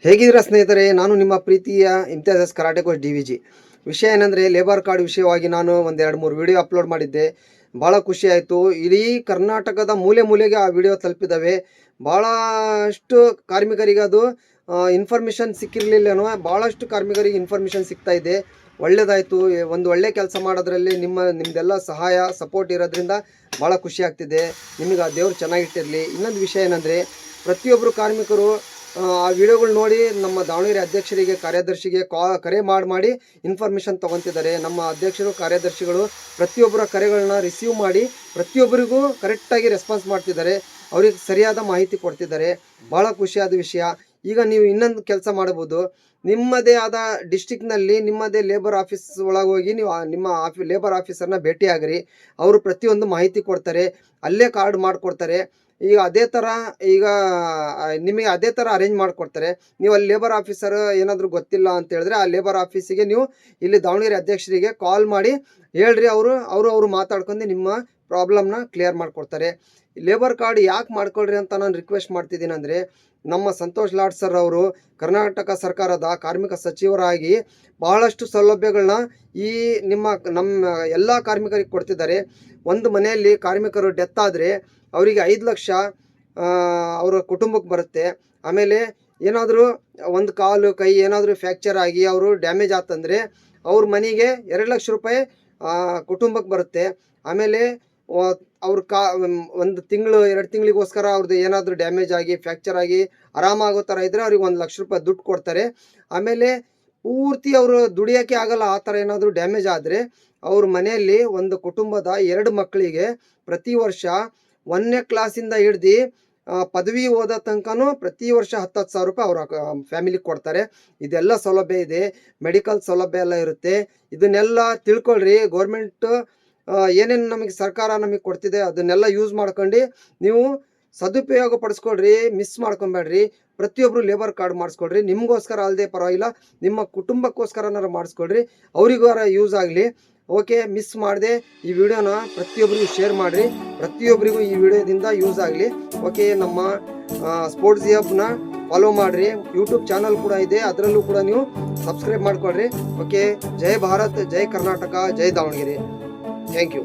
ಹೇಗಿದ್ದೀರಾ ಸ್ನೇಹಿತರೆ, ನಾನು ನಿಮ್ಮ ಪ್ರೀತಿಯ ಇಮ್ತಿಯಾಜ್ ಕರಾಟೆ ಕೋಚ್ DVG. ವಿಷಯ ಏನಂದರೆ, ಲೇಬರ್ ಕಾರ್ಡ್ ವಿಷಯವಾಗಿ ನಾನು ಒಂದು 2-3 ವಿಡಿಯೋ ಅಪ್ಲೋಡ್ ಮಾಡಿದ್ದೆ. ಭಾಳ ಖುಷಿ ಆಯಿತು. ಇಡೀ ಕರ್ನಾಟಕದ ಮೂಲೆ ಮೂಲೆಗೆ ಆ ವಿಡಿಯೋ ತಲುಪಿದ್ದಾವೆ. ಭಾಳಷ್ಟು ಕಾರ್ಮಿಕರಿಗೆ ಅದು ಇನ್ಫಾರ್ಮೇಷನ್ ಸಿಕ್ಕಿರಲಿಲ್ಲನೋ, ಭಾಳಷ್ಟು ಕಾರ್ಮಿಕರಿಗೆ ಇನ್ಫಾರ್ಮೇಷನ್ ಸಿಗ್ತಾ ಇದೆ. ಒಳ್ಳೆಯದಾಯಿತು. ಒಂದು ಒಳ್ಳೆ ಕೆಲಸ ಮಾಡೋದ್ರಲ್ಲಿ ನಿಮ್ಮದೆಲ್ಲ ಸಹಾಯ ಸಪೋರ್ಟ್ ಇರೋದ್ರಿಂದ ಭಾಳ ಖುಷಿ ಆಗ್ತಿದೆ. ನಿಮಗೆ ಆ ದೇವ್ರು ಚೆನ್ನಾಗಿಟ್ಟಿರಲಿ. ಇನ್ನೊಂದು ವಿಷಯ ಏನಂದರೆ, ಪ್ರತಿಯೊಬ್ಬರು ಕಾರ್ಮಿಕರು ಆ ವಿಡಿಯೋಗಳು ನೋಡಿ ನಮ್ಮ ದಾವಣಗೆರೆ ಅಧ್ಯಕ್ಷರಿಗೆ, ಕಾರ್ಯದರ್ಶಿಗೆ ಕರೆ ಮಾಡಿ ಇನ್ಫಾರ್ಮೇಷನ್ ತೊಗೊತಿದ್ದಾರೆ. ನಮ್ಮ ಅಧ್ಯಕ್ಷರು, ಕಾರ್ಯದರ್ಶಿಗಳು ಪ್ರತಿಯೊಬ್ಬರ ಕರೆಗಳನ್ನ ರಿಸೀವ್ ಮಾಡಿ ಪ್ರತಿಯೊಬ್ಬರಿಗೂ ಕರೆಕ್ಟಾಗಿ ರೆಸ್ಪಾನ್ಸ್ ಮಾಡ್ತಿದ್ದಾರೆ. ಅವ್ರಿಗೆ ಸರಿಯಾದ ಮಾಹಿತಿ ಕೊಡ್ತಿದ್ದಾರೆ. ಭಾಳ ಖುಷಿಯಾದ ವಿಷಯ. ಈಗ ನೀವು ಇನ್ನೊಂದು ಕೆಲಸ ಮಾಡ್ಬೋದು. ನಿಮ್ಮದೇ ಆದ ಡಿಸ್ಟಿಕ್ನಲ್ಲಿ ನಿಮ್ಮದೇ ಲೇಬರ್ ಆಫೀಸ್ ಒಳಗೆ ಹೋಗಿ ನೀವು ನಿಮ್ಮ ಲೇಬರ್ ಆಫೀಸರ್ನ ಭೇಟಿಯಾಗ್ರಿ. ಅವರು ಪ್ರತಿಯೊಂದು ಮಾಹಿತಿ ಕೊಡ್ತಾರೆ, ಅಲ್ಲೇ ಕಾರ್ಡ್ ಮಾಡಿಕೊಡ್ತಾರೆ. ಈಗ ನಿಮಗೆ ಅದೇ ಥರ ಅರೇಂಜ್ ಮಾಡಿಕೊಡ್ತಾರೆ. ನೀವು ಅಲ್ಲಿ ಲೇಬರ್ ಆಫೀಸರ್ ಏನಾದರೂ ಗೊತ್ತಿಲ್ಲ ಅಂತ ಹೇಳಿದ್ರೆ, ಆ ಲೇಬರ್ ಆಫೀಸಿಗೆ ನೀವು ಇಲ್ಲಿ ದಾವಣಗೆರೆ ಅಧ್ಯಕ್ಷರಿಗೆ ಕಾಲ್ ಮಾಡಿ ಹೇಳ್ರಿ. ಅವರು ಮಾತಾಡ್ಕೊಂಡು ನಿಮ್ಮ ಪ್ರಾಬ್ಲಮ್ನ ಕ್ಲಿಯರ್ ಮಾಡಿಕೊಡ್ತಾರೆ. ಲೇಬರ್ ಕಾರ್ಡ್ ಯಾಕೆ ಮಾಡ್ಕೊಳ್ರಿ ಅಂತ ನಾನು ರಿಕ್ವೆಸ್ಟ್ ಮಾಡ್ತಿದ್ದೀನಿ ಅಂದರೆ, ನಮ್ಮ ಸಂತೋಷ್ ಲಾಡ್ ಸರ್ ಅವರು ಕರ್ನಾಟಕ ಸರ್ಕಾರದ ಕಾರ್ಮಿಕ ಸಚಿವರಾಗಿ ಬಹಳಷ್ಟು ಸೌಲಭ್ಯಗಳನ್ನ ನಮ್ಮ ಎಲ್ಲ ಕಾರ್ಮಿಕರಿಗೆ ಕೊಡ್ತಿದ್ದಾರೆ. ಒಂದು ಮನೆಯಲ್ಲಿ ಕಾರ್ಮಿಕರು ಡೆತ್ ಆದರೆ ಅವರಿಗೆ 5 ಲಕ್ಷ ಅವರ ಕುಟುಂಬಕ್ಕೆ ಬರುತ್ತೆ. ಆಮೇಲೆ ಏನಾದರೂ ಒಂದು ಕಾಲು ಕೈ ಏನಾದರೂ ಫ್ರ್ಯಾಕ್ಚರ್ ಆಗಿ ಅವರು ಡ್ಯಾಮೇಜ್ ಆತಂದರೆ ಅವ್ರ ಮನೆಗೆ 2 ಲಕ್ಷ ರೂಪಾಯಿ ಕುಟುಂಬಕ್ಕೆ ಬರುತ್ತೆ. ಆಮೇಲೆ ಅವ್ರ ಒಂದು ತಿಂಗಳು 2 ತಿಂಗಳಿಗೋಸ್ಕರ ಅವ್ರದ್ದು ಏನಾದರೂ ಡ್ಯಾಮೇಜ್ ಆಗಿ ಫ್ರ್ಯಾಕ್ಚರ್ ಆಗಿ ಆರಾಮಾಗೋ ಥರ ಇದ್ದರೆ ಅವ್ರಿಗೆ 1 ಲಕ್ಷ ರೂಪಾಯಿ ದುಡ್ಡು ಕೊಡ್ತಾರೆ. ಆಮೇಲೆ ಪೂರ್ತಿ ಅವರು ದುಡಿಯೋಕ್ಕೆ ಆಗಲ್ಲ, ಆ ಥರ ಏನಾದರೂ ಡ್ಯಾಮೇಜ್ ಆದರೆ ಅವ್ರ ಮನೆಯಲ್ಲಿ ಒಂದು ಕುಟುಂಬದ 2 ಮಕ್ಕಳಿಗೆ ಪ್ರತಿ ವರ್ಷ 1ನೇ ಕ್ಲಾಸಿಂದ ಹಿಡ್ದು ಪದವಿ ಓದೋ ತನಕನೂ ಪ್ರತಿ ವರ್ಷ 10,000 ರೂಪಾಯಿ ಅವರ ಫ್ಯಾಮಿಲಿಗೆ ಕೊಡ್ತಾರೆ. ಇದೆಲ್ಲ ಸೌಲಭ್ಯ ಇದೆ. ಮೆಡಿಕಲ್ ಸೌಲಭ್ಯ ಎಲ್ಲ ಇರುತ್ತೆ. ಇದನ್ನೆಲ್ಲ ತಿಳ್ಕೊಳ್ರಿ. ಗೌರ್ಮೆಂಟ್ ಏನೇನು ಸರ್ಕಾರ ನಮಗೆ ಕೊಡ್ತಿದೆ ಅದನ್ನೆಲ್ಲ ಯೂಸ್ ಮಾಡ್ಕೊಂಡು ನೀವು ಸದುಪಯೋಗ ಪಡಿಸ್ಕೊಳ್ರಿ. ಮಿಸ್ ಮಾಡ್ಕೊಬೇಡ್ರಿ. ಪ್ರತಿಯೊಬ್ಬರು ಲೇಬರ್ ಕಾರ್ಡ್ ಮಾಡಿಸ್ಕೊಳ್ರಿ. ನಿಮಗೋಸ್ಕರ ಅಲ್ಲದೆ ಪರವಾಗಿಲ್ಲ, ನಿಮ್ಮ ಕುಟುಂಬಕ್ಕೋಸ್ಕರನಾರು ಮಾಡಿಸ್ಕೊಳ್ರಿ, ಅವ್ರಿಗಾರ ಯೂಸ್ ಆಗಲಿ. ಓಕೆ, ಮಿಸ್ ಮಾಡದೆ ಈ ವಿಡಿಯೋನ ಪ್ರತಿಯೊಬ್ಬರಿಗೂ ಶೇರ್ ಮಾಡಿರಿ. ಪ್ರತಿಯೊಬ್ಬರಿಗೂ ಈ ವಿಡಿಯೋದಿಂದ ಯೂಸ್ ಆಗಲಿ. ಓಕೆ, ನಮ್ಮ ಸ್ಪೋರ್ಟ್ಸ್ ಹಬ್ನ ಫಾಲೋ ಮಾಡಿರಿ. ಯೂಟ್ಯೂಬ್ ಚಾನಲ್ ಕೂಡ ಇದೆ, ಅದರಲ್ಲೂ ಕೂಡ ನೀವು ಸಬ್ಸ್ಕ್ರೈಬ್ ಮಾಡ್ಕೊಳ್ರಿ. ಓಕೆ, ಜೈ ಭಾರತ್, ಜೈ ಕರ್ನಾಟಕ, ಜೈ ದಾವಣಗೆರೆ. Thank you.